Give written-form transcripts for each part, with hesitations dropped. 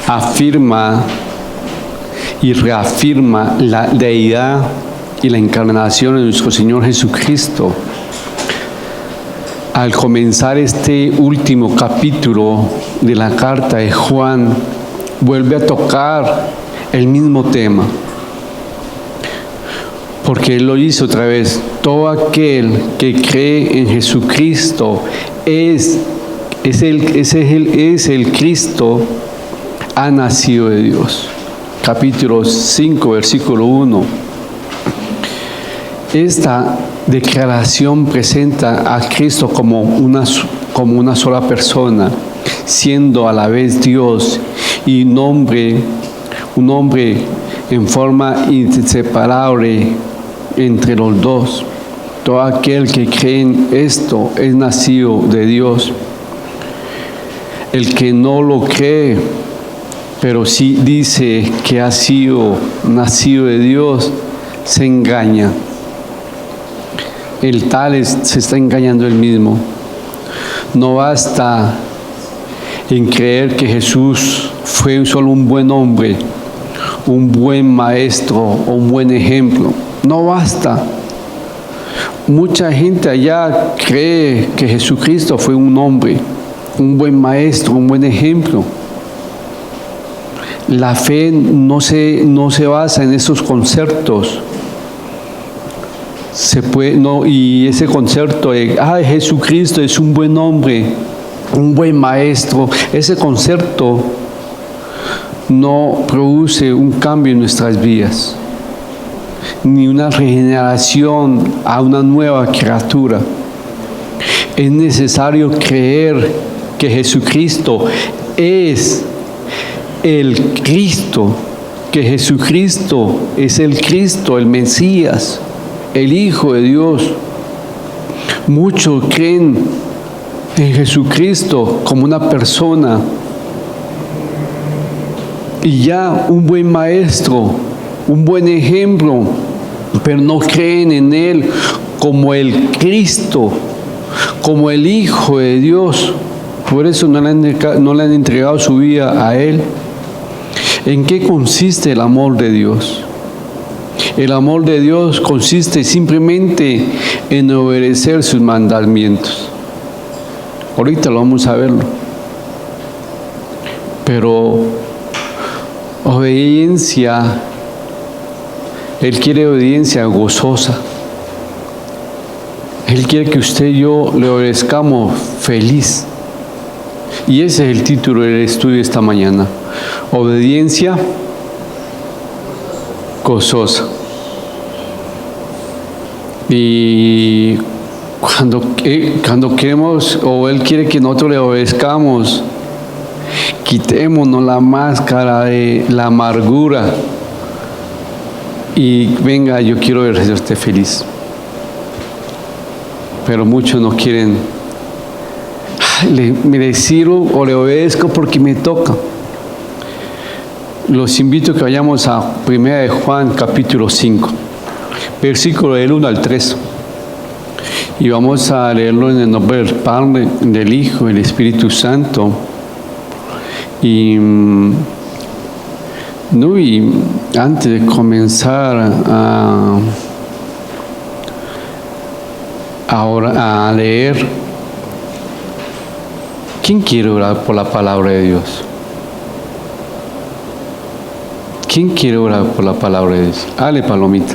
afirma y reafirma la deidad y la encarnación de nuestro Señor Jesucristo. Al comenzar este último capítulo de la carta de Juan, vuelve a tocar el mismo tema, porque Él lo hizo otra vez. Todo aquel que cree en Jesucristo es el Cristo, ha nacido de Dios. Capítulo 5, versículo 1. Esta declaración presenta a Cristo como una sola persona, siendo a la vez Dios y un hombre en forma inseparable entre los dos. Todo aquel que cree en esto es nacido de Dios. El que no lo cree, pero sí dice que ha sido nacido de Dios, se engaña. El tal se está engañando él mismo. No basta en creer que Jesús fue solo un buen hombre, un buen maestro o un buen ejemplo. No basta. Mucha gente allá cree que Jesucristo fue un hombre, un buen maestro, un buen ejemplo. La fe no se basa en esos conceptos. Y ese concepto de Jesucristo es un buen hombre, un buen maestro, ese concepto no produce un cambio en nuestras vidas, ni una regeneración a una nueva criatura. Es necesario creer que Jesucristo es el Cristo, que Jesucristo es el Cristo, el Mesías, el Hijo de Dios. Muchos creen en Jesucristo como una persona y ya un buen maestro, un buen ejemplo, pero no creen en Él como el Cristo, como el Hijo de Dios. Por eso no le han entregado su vida a Él. ¿En qué consiste el amor de Dios? El amor de Dios consiste simplemente en obedecer sus mandamientos. Ahorita lo vamos a verlo. Pero obediencia, Él quiere obediencia gozosa. Él quiere que usted y yo le obedezcamos feliz. Y ese es el título del estudio esta mañana. Obediencia gozosa. Y cuando queremos, o Él quiere que nosotros le obedezcamos, quitémonos la máscara de la amargura y venga, yo quiero verte feliz. Pero muchos no quieren. Le sirvo o le obedezco porque me toca. Los invito a que vayamos a 1 de Juan capítulo 5, versículo del 1 al 3. Y vamos a leerlo en el nombre del Padre, del Hijo y del Espíritu Santo. Y antes de comenzar a leer, ¿quién quiere orar por la palabra de Dios? ¿Quién quiere orar por la palabra de Dios? Dale, palomita.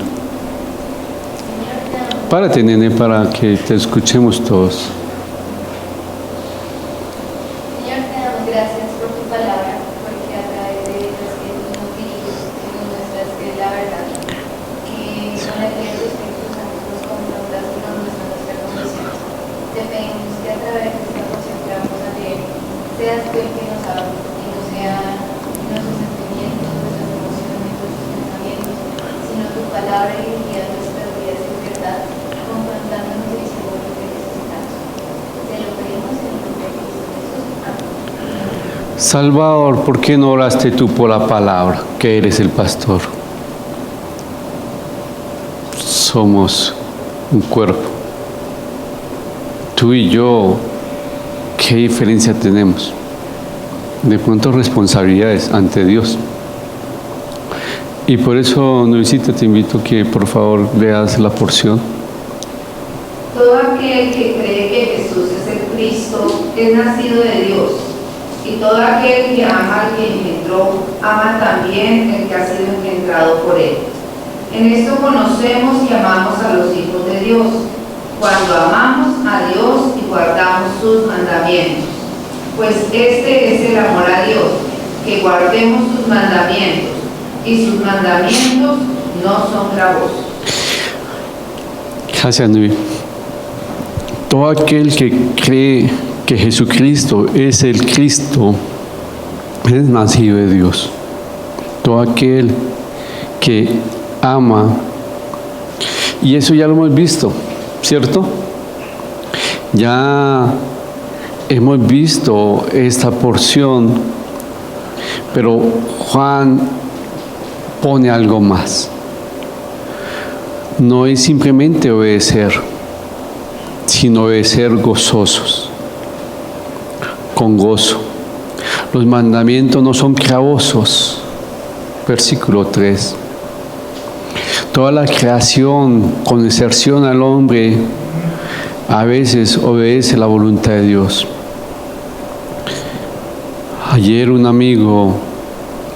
Párate, nene, para que te escuchemos todos. Señor, te damos gracias por tu palabra, porque a través de ella es que tú nos diriges, que nos muestras que es la verdad, que con la guía de tu Espíritu Santo nos confrontas y nos muestras nuestra condición. Te pedimos que a través de esta porción que vamos a leer, seas tú el que nos hable y no sean nuestros sentimientos, nuestras emociones, nuestros pensamientos, sino tu palabra dirigida a nuestras vidas en verdad, confrontándonos y diciendo lo que necesitamos. Te lo pedimos en el nombre de Cristo Jesús. Amén. Salvador, ¿por qué no oraste tú por la palabra, que eres el pastor? Somos un cuerpo. Tú y yo, ¿qué diferencia tenemos? de pronto responsabilidades ante Dios. Y por eso, Nuevecita, te invito que por favor leas la porción. Todo aquel que cree que Jesús es el Cristo es nacido de Dios, y todo aquel que ama al que engendró, ama también el que ha sido engendrado por él. En esto conocemos y amamos a los hijos de Dios, cuando amamos a Dios y guardamos sus mandamientos. Pues este es el amor a Dios, que guardemos sus mandamientos, y sus mandamientos no son gravosos. Gracias, Nubi. Todo aquel que cree que Jesucristo es el Cristo es nacido de Dios. Todo aquel que ama, y eso ya lo hemos visto, ¿cierto? Ya hemos visto esta porción, pero Juan pone algo más. No es simplemente obedecer, sino obedecer gozosos, con gozo. Los mandamientos no son gravosos. Versículo 3. Toda la creación, con excepción al hombre, a veces obedece la voluntad de Dios. Ayer un amigo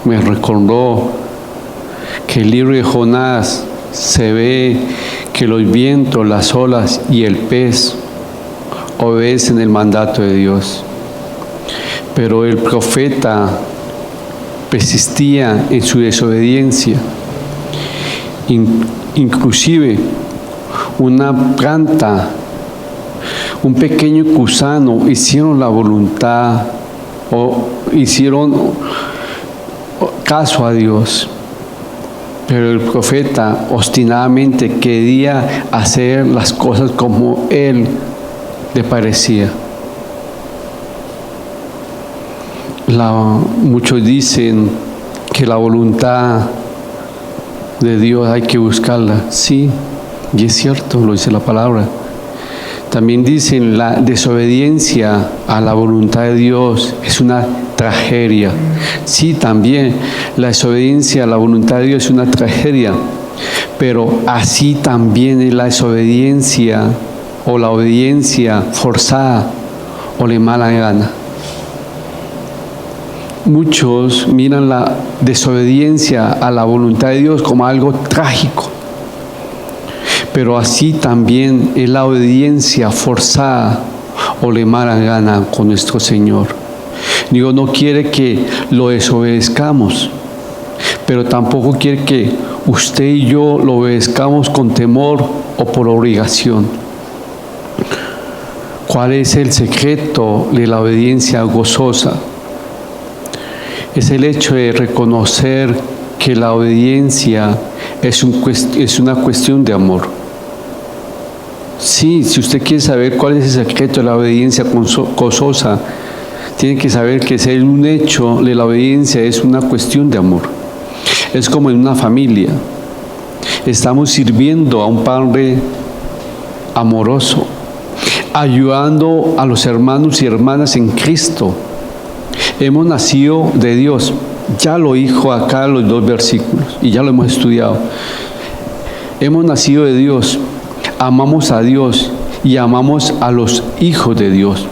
me recordó que el libro de Jonás se ve que los vientos, las olas y el pez obedecen el mandato de Dios. Pero el profeta persistía en su desobediencia. Inclusive una planta, un pequeño gusano hicieron la voluntad o hicieron caso a Dios. Pero el profeta obstinadamente quería hacer las cosas como él le parecía. Muchos dicen que la voluntad de Dios hay que buscarla. Sí, y es cierto, lo dice la palabra. También dicen la desobediencia a la voluntad de Dios es una tragedia. Sí, también la desobediencia a la voluntad de Dios es una tragedia, pero así también es la desobediencia o la obediencia forzada o de mala gana. Muchos miran la desobediencia a la voluntad de Dios como algo trágico, pero así también es la obediencia forzada o de mala gana con nuestro Señor. Dios no quiere que lo desobedezcamos, pero tampoco quiere que usted y yo lo obedezcamos con temor o por obligación. ¿Cuál es el secreto de la obediencia gozosa? Es el hecho de reconocer que la obediencia es una cuestión de amor. Sí, si usted quiere saber cuál es el secreto de la obediencia gozosa, tiene que saber que ser un hecho de la obediencia es una cuestión de amor. Es como en una familia. Estamos sirviendo a un Padre amoroso, ayudando a los hermanos y hermanas en Cristo. Hemos nacido de Dios. Ya lo dijo acá los 2 versículos y ya lo hemos estudiado. Hemos nacido de Dios, amamos a Dios y amamos a los hijos de Dios.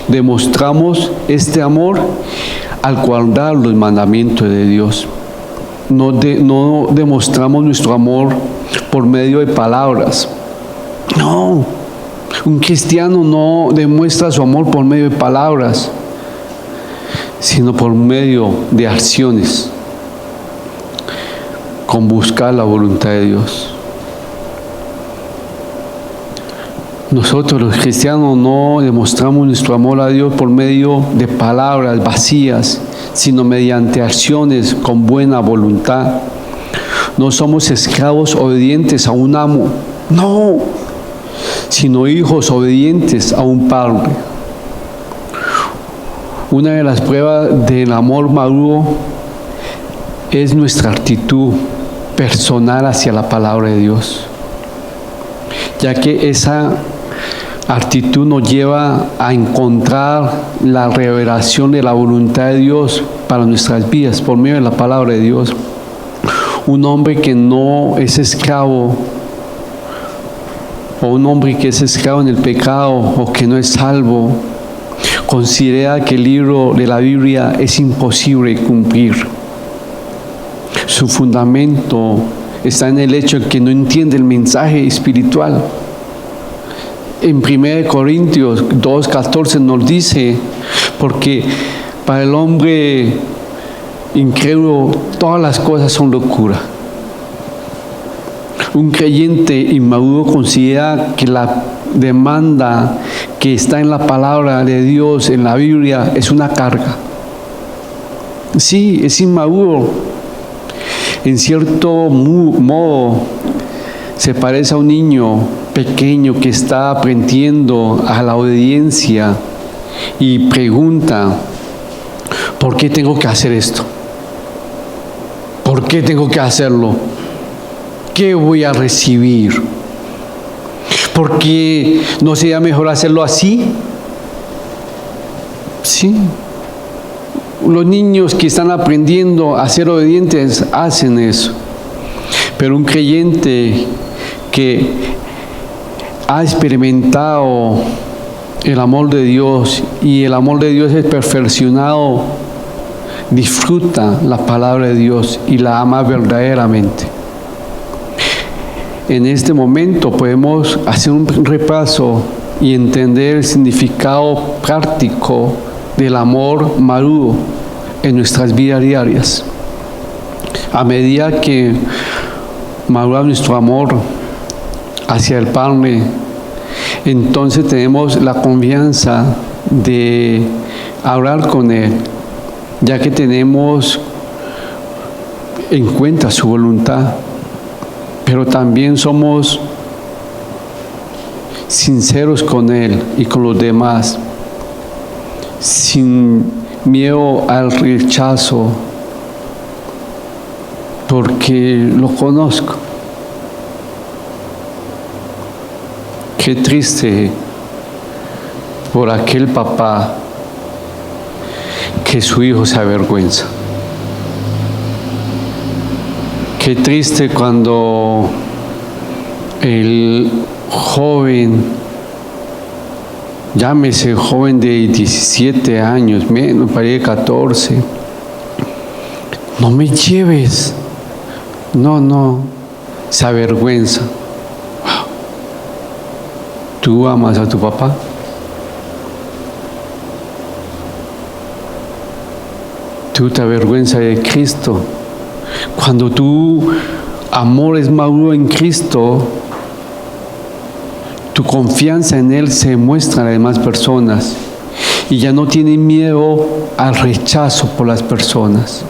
Demostramos este amor al guardar los mandamientos de Dios. No demostramos nuestro amor por medio de palabras. No, un cristiano no demuestra su amor por medio de palabras, sino por medio de acciones, con buscar la voluntad de Dios. Nosotros los cristianos no demostramos nuestro amor a Dios por medio de palabras vacías, sino mediante acciones con buena voluntad. No somos esclavos obedientes a un amo, no, sino hijos obedientes a un Padre. Una de las pruebas del amor maduro es nuestra actitud personal hacia la palabra de Dios, ya que esa actitud nos lleva a encontrar la revelación de la voluntad de Dios para nuestras vidas por medio de la palabra de Dios. Un hombre que no es esclavo, o un hombre que es esclavo en el pecado o que no es salvo, considera que el libro de la Biblia es imposible cumplir. Su fundamento está en el hecho de que no entiende el mensaje espiritual. En 1 Corintios 2:14 nos dice, porque para el hombre incrédulo todas las cosas son locura. Un creyente inmaduro considera que la demanda que está en la palabra de Dios, en la Biblia, es una carga. Sí, es inmaduro. En cierto modo, se parece a un niño pequeño que está aprendiendo a la obediencia y pregunta, ¿por qué tengo que hacer esto? ¿Por qué tengo que hacerlo? ¿Qué voy a recibir? ¿Por qué no sería mejor hacerlo así? Sí. Los niños que están aprendiendo a ser obedientes hacen eso. Pero un creyente que ha experimentado el amor de Dios y el amor de Dios es perfeccionado, disfruta la palabra de Dios y la ama verdaderamente. En este momento podemos hacer un repaso y entender el significado práctico del amor maduro en nuestras vidas diarias. A medida que madura nuestro amor hacia el Padre, entonces tenemos la confianza de hablar con Él, ya que tenemos en cuenta su voluntad, pero también somos sinceros con Él y con los demás, sin miedo al rechazo, porque lo conozco. Qué triste por aquel papá que su hijo se avergüenza. Qué triste cuando el joven, llámese joven de 17 años, menos, parece 14, no me lleves, no, se avergüenza. ¿Tú amas a tu papá? ¿Tú te avergüenzas de Cristo? Cuando tu amor es maduro en Cristo, tu confianza en Él se muestra a las demás personas y ya no tienes miedo al rechazo por las personas.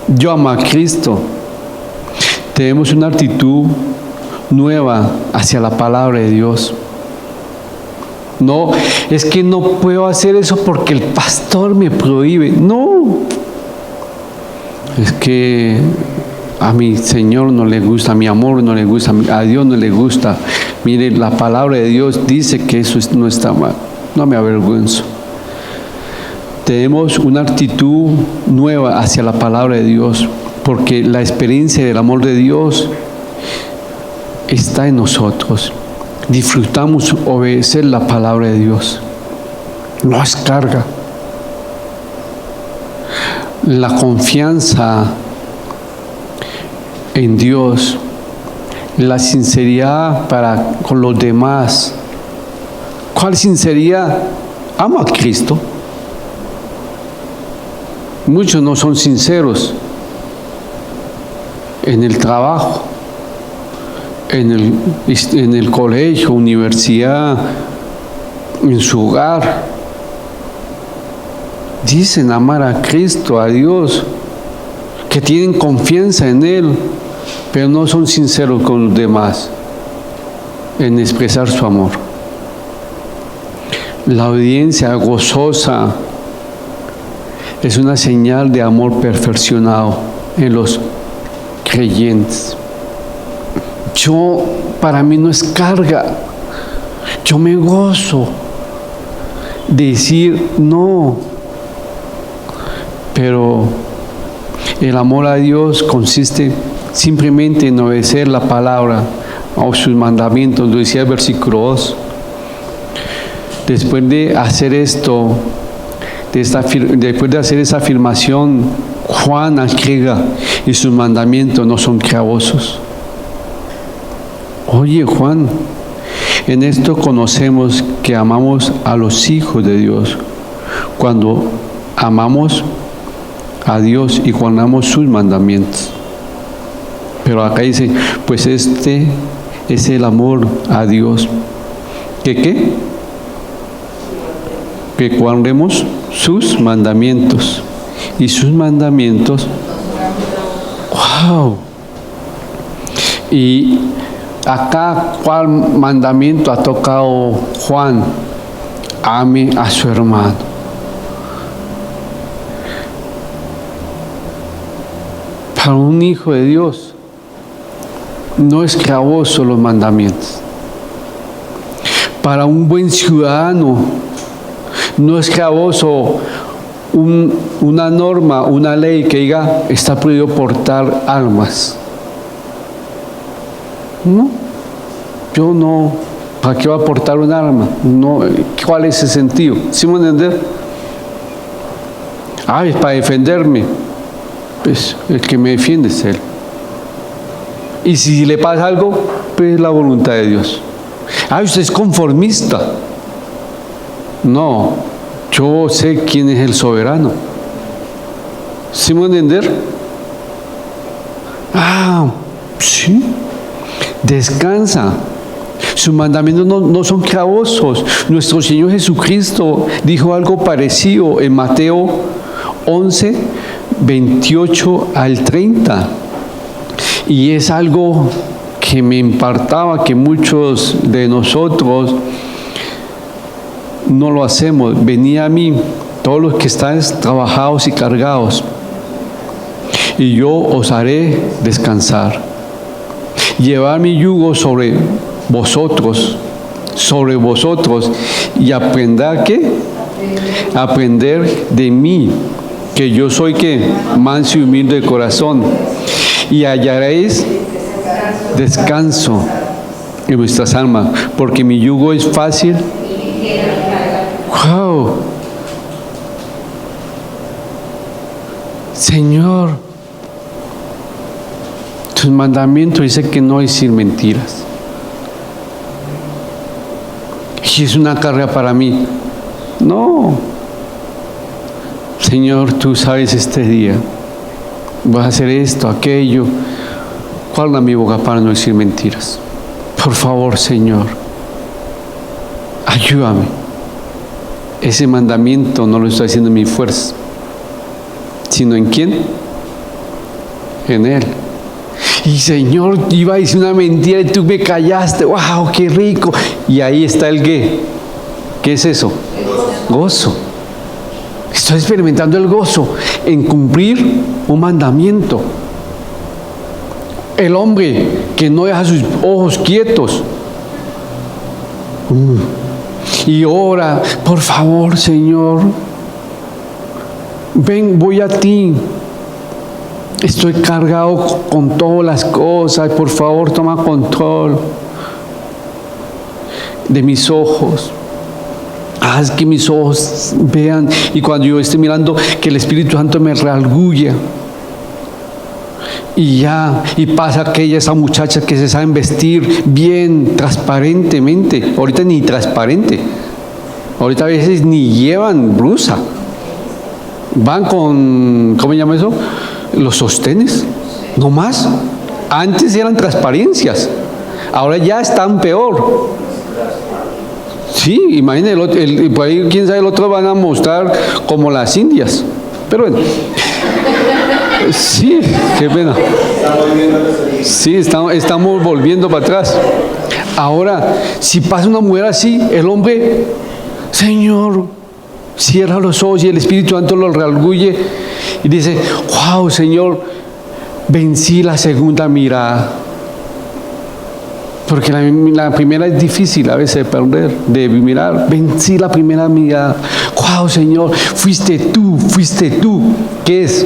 Yo amo a Cristo. Tenemos una actitud nueva hacia la palabra de Dios. No, es que no puedo hacer eso porque el pastor me prohíbe. No, es que a mi Señor no le gusta, a mi amor no le gusta, a Dios no le gusta. Mire, la palabra de Dios dice que eso no está mal. No me avergüenzo. Tenemos una actitud nueva hacia la palabra de Dios, porque la experiencia del amor de Dios está en nosotros. Disfrutamos obedecer la palabra de Dios. No es carga. La confianza en Dios, la sinceridad para con los demás. ¿Cuál sinceridad? Amo a Cristo. Muchos no son sinceros en el trabajo, en el colegio, universidad, en su hogar. Dicen amar a Cristo, a Dios, que tienen confianza en Él, pero no son sinceros con los demás en expresar su amor. La obediencia gozosa es una señal de amor perfeccionado en los creyentes. Para mí no es carga. Yo me gozo de decir no. Pero el amor a Dios consiste simplemente en obedecer la palabra o sus mandamientos, lo decía el versículo 2. Después de hacer esto, después de hacer esa afirmación, Juan agrega, y sus mandamientos no son gravosos. Oye, Juan, en esto conocemos que amamos a los hijos de Dios, cuando amamos a Dios y cuando amamos sus mandamientos. Pero acá dice, pues este es el amor a Dios. ¿Qué? Que guardemos sus mandamientos. Y sus mandamientos, ¡wow! Y acá, ¿cuál mandamiento ha tocado Juan? Ame a su hermano. Para un hijo de Dios, no es gravoso los mandamientos. Para un buen ciudadano, no es gravoso una norma, una ley que diga está prohibido portar armas. No, yo no. ¿Para qué va a portar un arma? No, ¿cuál es el sentido? ¿Sí me entender? Es para defenderme. Pues el que me defiende es Él. Y si le pasa algo, pues es la voluntad de Dios. Usted es conformista. No, yo sé quién es el soberano. ¿Sí me entender? Sí. Descansa. Sus mandamientos no son gravosos. Nuestro Señor Jesucristo dijo algo parecido en Mateo 11, 28 al 30. Y es algo que me impactaba, que muchos de nosotros no lo hacemos. Venid a mí, todos los que estáis trabajados y cargados, y yo os haré descansar. Llevad mi yugo sobre vosotros, y aprended ¿qué? Aprender de mí, que yo soy ¿qué? Manso y humilde de corazón, y hallaréis descanso en vuestras almas, porque mi yugo es fácil. ¡Wow! Señor, tus mandamientos dicen que no decir mentiras. Y es una carga para mí. No. Señor, tú sabes este día. Vas a hacer esto, aquello. Guarda mi boca para no decir mentiras. Por favor, Señor, ayúdame. Ese mandamiento no lo estoy haciendo en mi fuerza, sino ¿en quién? En Él. Y Señor, iba a decir una mentira y tú me callaste. ¡Wow, qué rico! Y ahí está el qué. ¿Qué es eso? Gozo. Estoy experimentando el gozo en cumplir un mandamiento. El hombre que no deja sus ojos quietos y ora, por favor, Señor, ven, voy a ti. Estoy cargado con todas las cosas. Por favor, toma control de mis ojos. Haz que mis ojos vean. Y cuando yo esté mirando, que el Espíritu Santo me redarguya. Y pasa esa muchacha que se saben vestir bien, transparentemente. Ahorita ni transparente. Ahorita a veces ni llevan blusa. Van con, ¿cómo se llama eso? Los sostenes, no más. Antes eran transparencias, ahora ya están peor. Sí, imagínense, por ahí quién sabe, el otro van a mostrar como las indias. Pero bueno, sí, qué pena. Sí, estamos volviendo para atrás. Ahora, si pasa una mujer así, el hombre, Señor, cierra los ojos y el Espíritu Santo lo redarguye y dice, wow, Señor, vencí la segunda mirada. Porque la primera es difícil a veces de perder, de mirar, vencí la primera mirada. ¡Wow, Señor! Fuiste tú. ¿Qué es?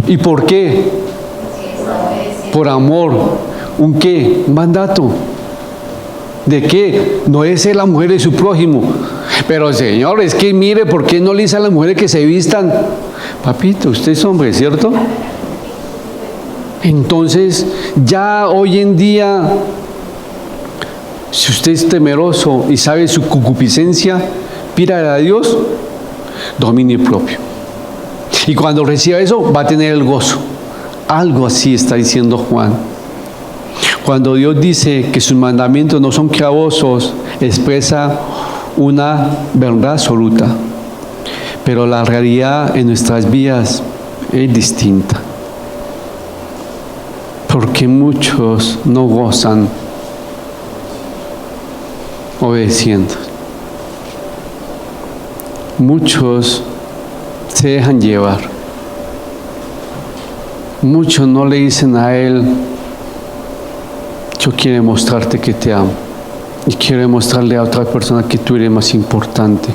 ¿Y por qué? Por amor. ¿Un qué? Un mandato. ¿De qué? No es ser la mujer de su prójimo. Pero Señor, es que mire, ¿por qué no le dice a las mujeres que se vistan? Papito, usted es hombre, ¿cierto? Entonces, ya hoy en día, si usted es temeroso y sabe su concupiscencia, pídale a Dios dominio propio. Y cuando reciba eso, va a tener el gozo. Algo así está diciendo Juan. Cuando Dios dice que sus mandamientos no son gravosos, expresa una verdad absoluta. Pero la realidad en nuestras vidas es distinta. Porque muchos no gozan obedeciendo. Muchos se dejan llevar. Muchos no le dicen a Él: yo quiero mostrarte que te amo. Y quiero mostrarle a otra persona que tú eres más importante.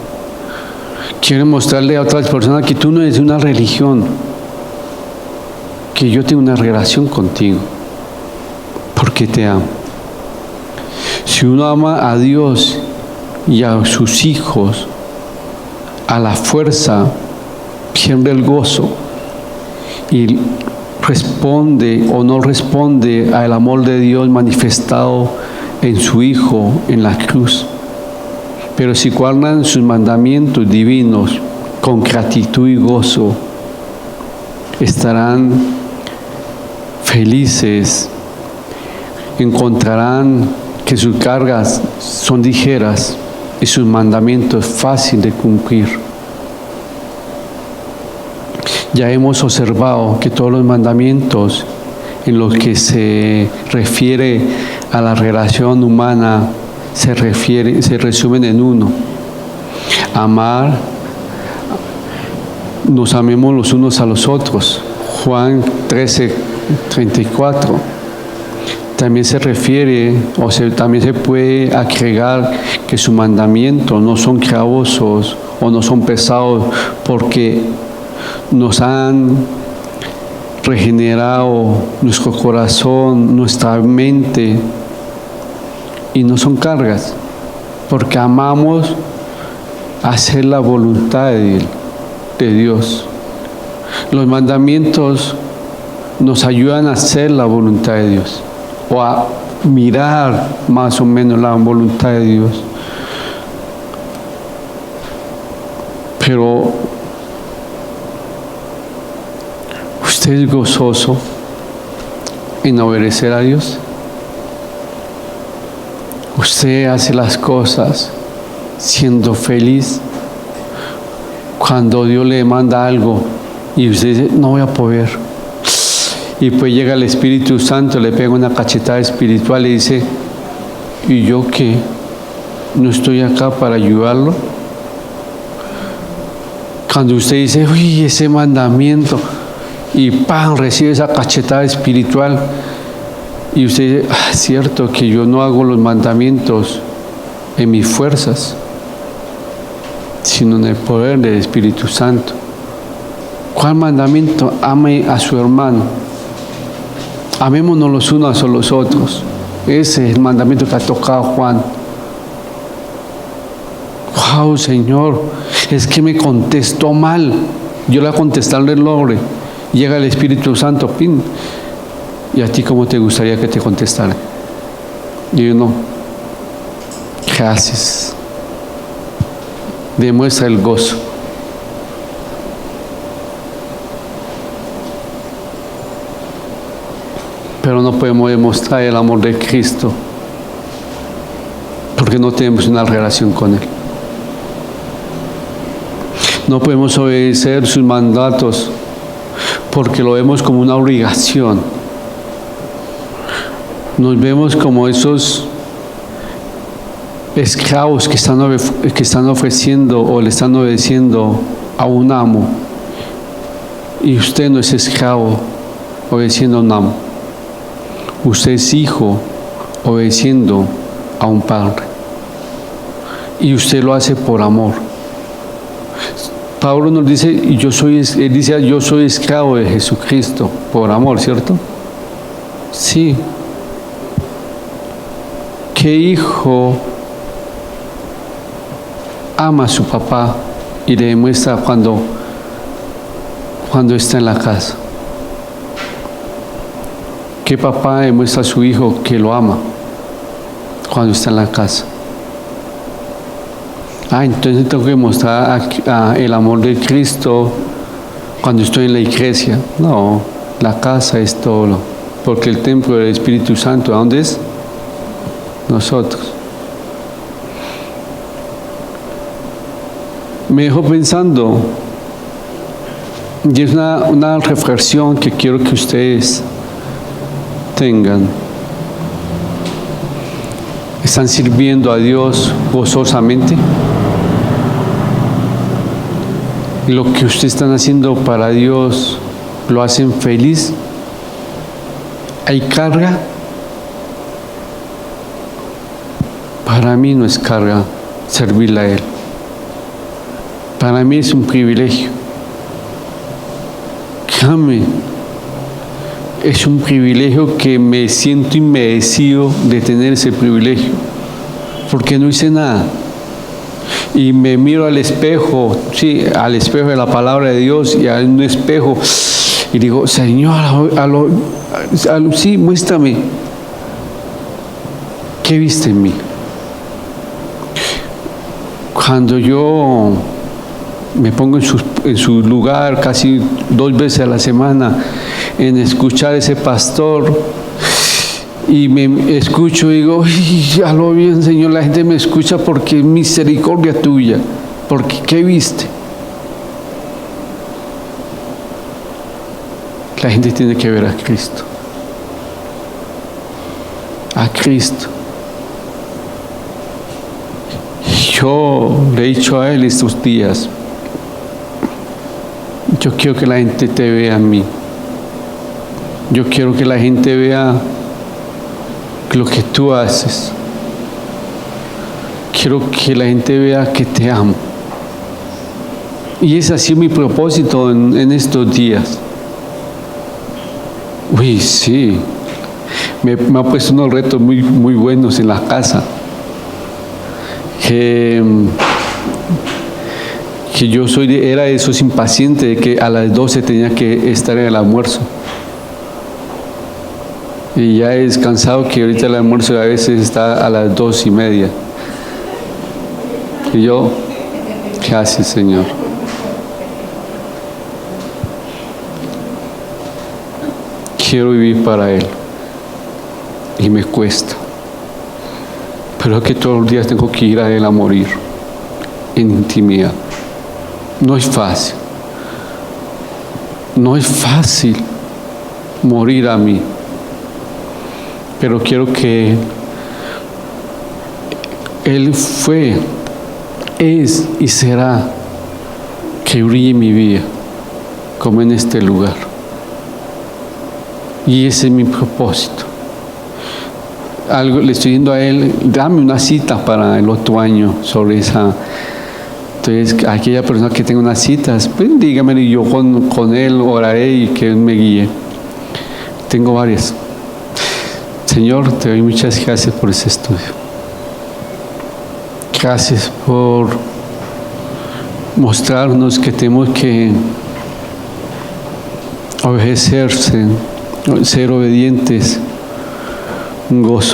Quiero mostrarle a otras personas que tú no eres una religión, que yo tengo una relación contigo, porque te amo. Si uno ama a Dios y a sus hijos, a la fuerza pierde el gozo y responde o no responde al amor de Dios manifestado en su Hijo en la cruz. Pero si guardan sus mandamientos divinos con gratitud y gozo, estarán felices, encontrarán que sus cargas son ligeras y sus mandamientos fáciles de cumplir. Ya hemos observado que todos los mandamientos en los que se refiere a la relación humana se resumen en uno: amar, nos amemos los unos a los otros. Juan 13:34. También se refiere, también se puede agregar que sus mandamientos no son gravosos o no son pesados, porque nos han regenerado nuestro corazón, nuestra mente, y no son cargas, porque amamos hacer la voluntad de Dios. Los mandamientos nos ayudan a hacer la voluntad de Dios, o a mirar más o menos la voluntad de Dios. Pero ¿usted es gozoso en obedecer a Dios? ¿Usted hace las cosas siendo feliz? Cuando Dios le manda algo y usted dice: no voy a poder, y pues llega el Espíritu Santo, le pega una cachetada espiritual y dice: ¿y yo qué? ¿No estoy acá para ayudarlo? Cuando usted dice: uy, ese mandamiento, y ¡pam!, recibe esa cachetada espiritual, y usted dice: es cierto que yo no hago los mandamientos en mis fuerzas, sino en el poder del Espíritu Santo. ¿Cuál mandamiento? Ame a su hermano. Amémonos los unos a los otros. Ese es el mandamiento que ha tocado Juan. ¡Wow, Señor! Es que me contestó mal. Yo le voy a contestarle el logre. Llega el Espíritu Santo, ¡pin! ¿Y a ti cómo te gustaría que te contestara? Y yo: no. Gracias. Demuestra el gozo. Pero no podemos demostrar el amor de Cristo porque no tenemos una relación con Él. No podemos obedecer sus mandatos porque lo vemos como una obligación. Nos vemos como esos esclavos que están ofreciendo o le están obedeciendo a un amo. Y usted no es esclavo obedeciendo a un amo. Usted es hijo obedeciendo a un padre. Y usted lo hace por amor. Pablo nos dice, él dice, yo soy esclavo de Jesucristo, por amor, ¿cierto? Sí. ¿Qué hijo ama a su papá y le demuestra cuando está en la casa? ¿Qué papá demuestra a su hijo que lo ama cuando está en la casa? Entonces tengo que mostrar el amor de Cristo cuando estoy en la iglesia. No, la casa es todo, porque el templo del Espíritu Santo, ¿a dónde es? Nosotros. Me dejó pensando, y es una reflexión que quiero que ustedes tengan. ¿Están sirviendo a Dios gozosamente? ¿Lo que ustedes están haciendo para Dios lo hacen feliz? ¿Hay carga? Para mí no es carga servirle a Él. Para mí es un privilegio. Créame, es un privilegio que me siento inmerecido de tener ese privilegio, porque no hice nada. Y me miro al espejo, sí, al espejo de la palabra de Dios y a un espejo y digo, Señor, sí, muéstrame, ¿qué viste en mí? Cuando yo me pongo en su lugar casi 2 veces a la semana en escuchar a ese pastor y me escucho y digo, ya lo bien, Señor, la gente me escucha porque es misericordia tuya, porque ¿qué viste? La gente tiene que ver a Cristo. A Cristo. Yo le he dicho a Él estos días, yo quiero que la gente te vea a mí. Yo quiero que la gente vea lo que tú haces. Quiero que la gente vea que te amo. Y ese ha sido mi propósito en estos días. Uy, sí. Me ha puesto unos retos muy, muy buenos en la casa. Que yo era de esos impacientes de que a las 12 tenía que estar en el almuerzo. Y ya he descansado que ahorita el almuerzo a veces está a las 2:30. Y yo, ¿qué haces, Señor? Quiero vivir para Él. Y me cuesta. Pero es que todos los días tengo que ir a Él a morir. En intimidad. No es fácil. No es fácil morir a mí. Pero quiero que Él fue, es y será que brille mi vida como en este lugar. Y ese es mi propósito. Algo le estoy diciendo a Él, dame una cita para el otro año sobre esa. Entonces, aquella persona que tenga unas citas, pues dígamelo y yo con Él oraré y que Él me guíe. Tengo varias. Señor, te doy muchas gracias por ese estudio. Gracias por mostrarnos que tenemos que obedecerse, ser obedientes, gozo.